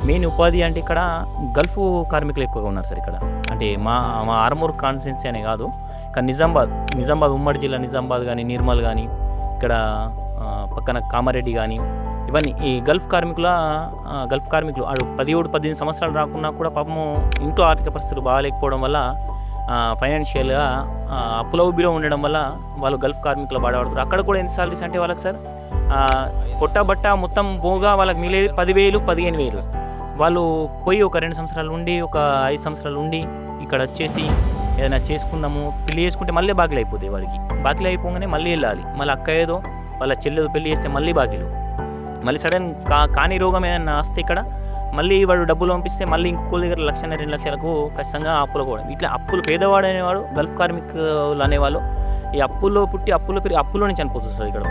Main ఉపాధి అంటే ఇక్కడ గల్ఫ్ కార్మికులు ఎక్కువగా ఉన్నారు సార్ ఇక్కడ. అంటే మా మా ఆర్మూర్ కాన్స్టిట్యున్సీ అనే కాదు, కానీ నిజామాబాద్ ఉమ్మడి జిల్లా నిజామాబాద్ కానీ, నిర్మల్ కానీ, ఇక్కడ పక్కన కామారెడ్డి కానీ, ఇవన్నీ ఈ గల్ఫ్ కార్మికులు 17-18 సంవత్సరాలు రాకున్నా కూడా పాపము ఇంట్లో ఆర్థిక పరిస్థితులు బాగాలేకపోవడం వల్ల ఫైనాన్షియల్గా అప్పుల ఊబిలో ఉండడం వల్ల వాళ్ళు గల్ఫ్ కార్మికులు బాధపడతారు. అక్కడ కూడా ఎంత సాలరీస్ అంటే వాళ్ళకి సార్ పొట్టబట్ట మొత్తం పోగా వాళ్ళకి మిగిలేది 10,000-15,000. వాళ్ళు పోయి ఒక 2 సంవత్సరాలు ఉండి, ఒక 5 సంవత్సరాలు ఉండి ఇక్కడ వచ్చేసి ఏదైనా చేసుకుందాము, పెళ్లి చేసుకుంటే మళ్ళీ బాకీలు అయిపోతాయి వాడికి. బాకీలు అయిపోగానే మళ్ళీ వెళ్ళాలి, మళ్ళీ అక్క ఏదో వాళ్ళ చెల్లెదో పెళ్లి చేస్తే మళ్ళీ బాకీలు, మళ్ళీ సడన్ కాని రోగం ఏదైనా వస్తే ఇక్కడ మళ్ళీ వాడు డబ్బులు పంపిస్తే మళ్ళీ ఇంకొక దగ్గర 1,00,000-2 లక్షలకు ఖచ్చితంగా అప్పులు కూడా. ఇట్లా అప్పులు పేదవాడు అనేవాడు, గల్ఫ్ కార్మికులు అనేవాళ్ళు ఈ అప్పుల్లో పుట్టి అప్పుల్లో పెరిగి అప్పుల్లోనే చనిపోతుంది సార్ ఇక్కడ.